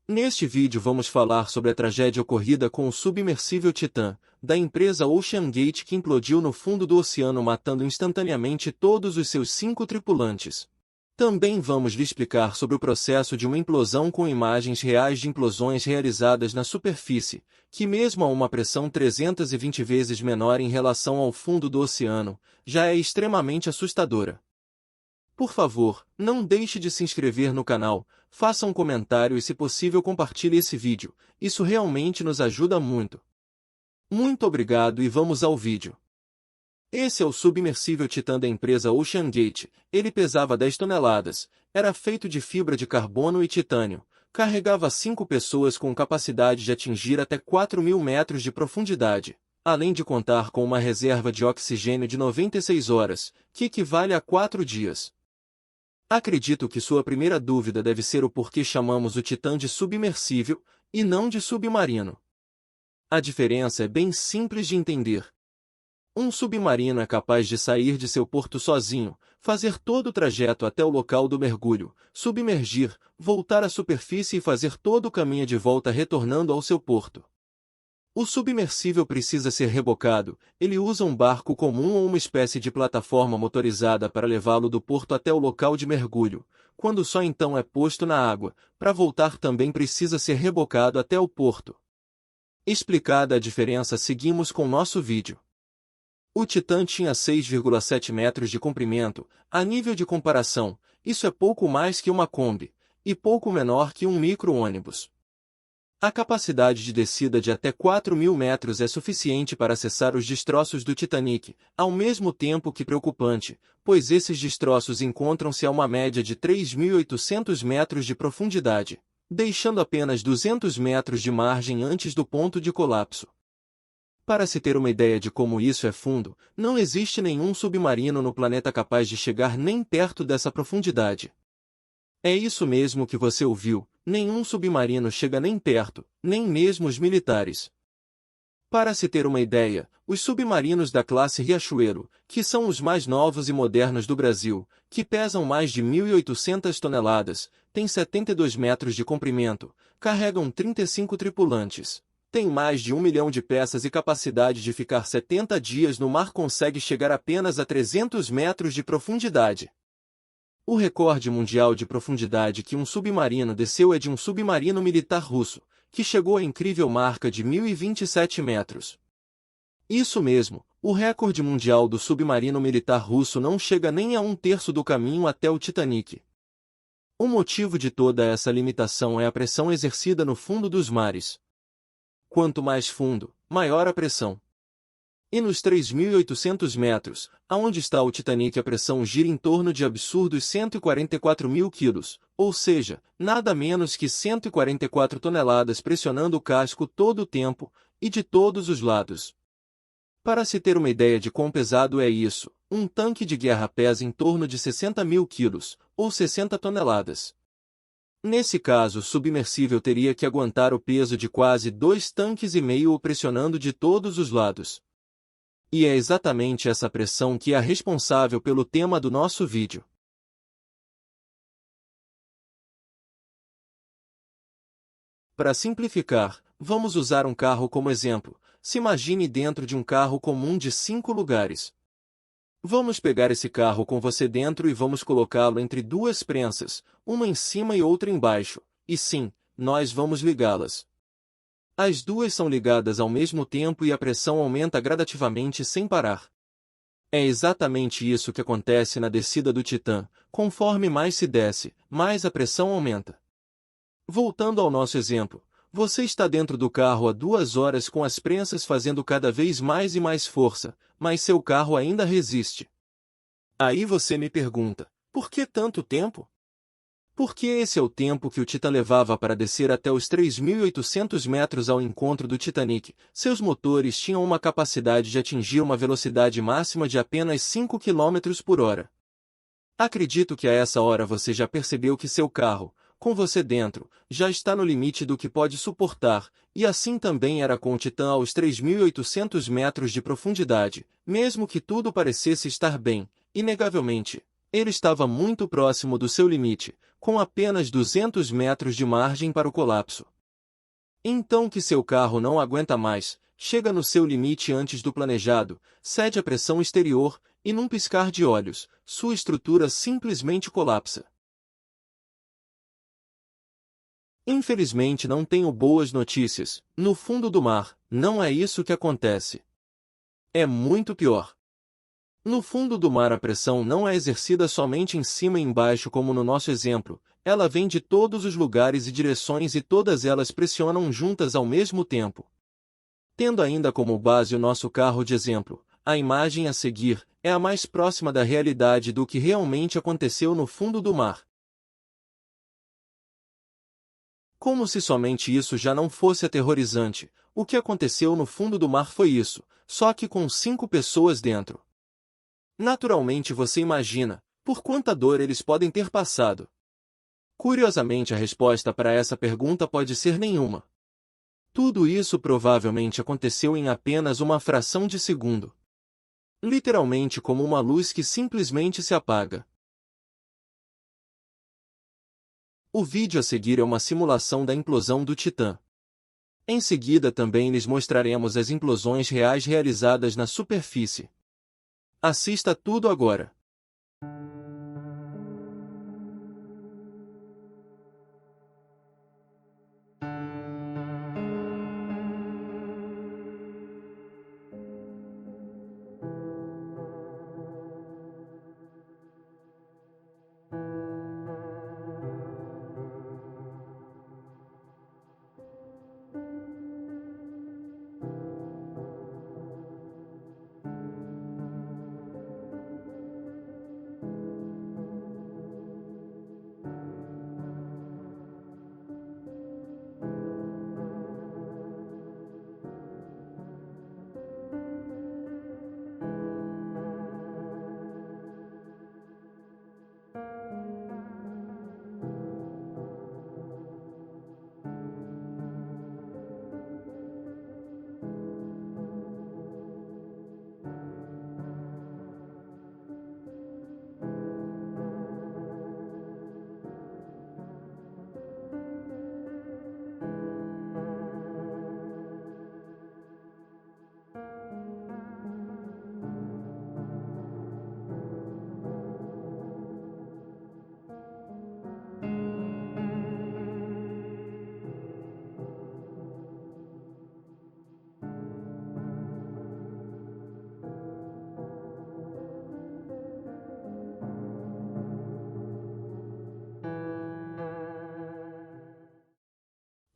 Neste vídeo vamos falar sobre a tragédia ocorrida com o submersível Titan, da empresa OceanGate que implodiu no fundo do oceano matando instantaneamente todos os seus 5 tripulantes. Também vamos lhe explicar sobre o processo de uma implosão com imagens reais de implosões realizadas na superfície, que mesmo a uma pressão 320 vezes menor em relação ao fundo do oceano, já é extremamente assustadora. Por favor, não deixe de se inscrever no canal, faça um comentário e se possível compartilhe esse vídeo, isso realmente nos ajuda muito. Muito obrigado e vamos ao vídeo. Esse é o submersível Titan da empresa OceanGate, ele pesava 10 toneladas, era feito de fibra de carbono e titânio, carregava 5 pessoas com capacidade de atingir até 4.000 metros de profundidade, além de contar com uma reserva de oxigênio de 96 horas, que equivale a 4 dias. Acredito que sua primeira dúvida deve ser o porquê chamamos o Titan de submersível, e não de submarino. A diferença é bem simples de entender. Um submarino é capaz de sair de seu porto sozinho, fazer todo o trajeto até o local do mergulho, submergir, voltar à superfície e fazer todo o caminho de volta retornando ao seu porto. O submersível precisa ser rebocado, ele usa um barco comum ou uma espécie de plataforma motorizada para levá-lo do porto até o local de mergulho, quando só então é posto na água, para voltar também precisa ser rebocado até o porto. Explicada a diferença, seguimos com nosso vídeo. O Titan tinha 6,7 metros de comprimento, a nível de comparação, isso é pouco mais que uma Kombi, e pouco menor que um micro-ônibus. A capacidade de descida de até 4.000 metros é suficiente para acessar os destroços do Titanic, ao mesmo tempo que preocupante, pois esses destroços encontram-se a uma média de 3.800 metros de profundidade, deixando apenas 200 metros de margem antes do ponto de colapso. Para se ter uma ideia de como isso é fundo, não existe nenhum submarino no planeta capaz de chegar nem perto dessa profundidade. É isso mesmo que você ouviu, nenhum submarino chega nem perto, nem mesmo os militares. Para se ter uma ideia, os submarinos da classe Riachuelo, que são os mais novos e modernos do Brasil, que pesam mais de 1.800 toneladas, têm 72 metros de comprimento, carregam 35 tripulantes, têm mais de 1 milhão de peças e capacidade de ficar 70 dias no mar, consegue chegar apenas a 300 metros de profundidade. O recorde mundial de profundidade que um submarino desceu é de um submarino militar russo, que chegou à incrível marca de 1.027 metros. Isso mesmo, o recorde mundial do submarino militar russo não chega nem a 1/3 do caminho até o Titanic. O motivo de toda essa limitação é a pressão exercida no fundo dos mares. Quanto mais fundo, maior a pressão. E nos 3.800 metros, aonde está o Titanic, a pressão gira em torno de absurdos 144.000 quilos, ou seja, nada menos que 144 toneladas pressionando o casco todo o tempo, e de todos os lados. Para se ter uma ideia de quão pesado é isso, um tanque de guerra pesa em torno de 60.000 quilos, ou 60 toneladas. Nesse caso, o submersível teria que aguentar o peso de quase 2,5 tanques o pressionando de todos os lados. E é exatamente essa pressão que é a responsável pelo tema do nosso vídeo. Para simplificar, vamos usar um carro como exemplo. Se imagine dentro de um carro comum de 5 lugares. Vamos pegar esse carro com você dentro e vamos colocá-lo entre duas prensas, uma em cima e outra embaixo, e sim, nós vamos ligá-las. As duas são ligadas ao mesmo tempo e a pressão aumenta gradativamente sem parar. É exatamente isso que acontece na descida do Titan, conforme mais se desce, mais a pressão aumenta. Voltando ao nosso exemplo, você está dentro do carro há 2 horas com as prensas fazendo cada vez mais e mais força, mas seu carro ainda resiste. Aí você me pergunta, por que tanto tempo? Porque esse é o tempo que o Titan levava para descer até os 3.800 metros ao encontro do Titanic. Seus motores tinham uma capacidade de atingir uma velocidade máxima de apenas 5 km por hora. Acredito que a essa hora você já percebeu que seu carro, com você dentro, já está no limite do que pode suportar, e assim também era com o Titan aos 3.800 metros de profundidade, mesmo que tudo parecesse estar bem, inegavelmente. Ele estava muito próximo do seu limite, com apenas 200 metros de margem para o colapso. Então que seu carro não aguenta mais, chega no seu limite antes do planejado, cede à pressão exterior, e num piscar de olhos, sua estrutura simplesmente colapsa. Infelizmente não tenho boas notícias. No fundo do mar, não é isso que acontece. É muito pior. No fundo do mar a pressão não é exercida somente em cima e embaixo como no nosso exemplo, ela vem de todos os lugares e direções e todas elas pressionam juntas ao mesmo tempo. Tendo ainda como base o nosso carro de exemplo, a imagem a seguir é a mais próxima da realidade do que realmente aconteceu no fundo do mar. Como se somente isso já não fosse aterrorizante, o que aconteceu no fundo do mar foi isso, só que com 5 pessoas dentro. Naturalmente você imagina, por quanta dor eles podem ter passado. Curiosamente a resposta para essa pergunta pode ser nenhuma. Tudo isso provavelmente aconteceu em apenas uma fração de segundo. Literalmente como uma luz que simplesmente se apaga. O vídeo a seguir é uma simulação da implosão do Titã. Em seguida também lhes mostraremos as implosões reais realizadas na superfície. Assista tudo agora.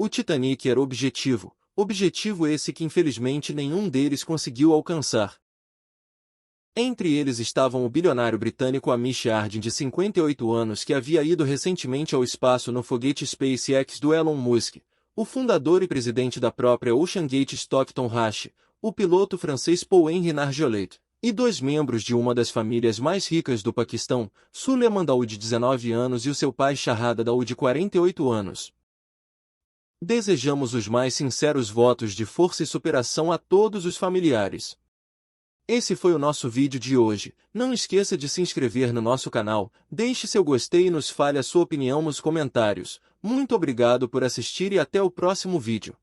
O Titanic era o objetivo esse que infelizmente nenhum deles conseguiu alcançar. Entre eles estavam o bilionário britânico Hamish Harding de 58 anos que havia ido recentemente ao espaço no foguete SpaceX do Elon Musk, o fundador e presidente da própria OceanGate Stockton Rush, o piloto francês Paul-Henri Nargeolet, e 2 membros de uma das famílias mais ricas do Paquistão, Suleyman Daoud de 19 anos e o seu pai Shahada Daoud de 48 anos. Desejamos os mais sinceros votos de força e superação a todos os familiares. Esse foi o nosso vídeo de hoje. Não esqueça de se inscrever no nosso canal, deixe seu gostei e nos fale a sua opinião nos comentários. Muito obrigado por assistir e até o próximo vídeo.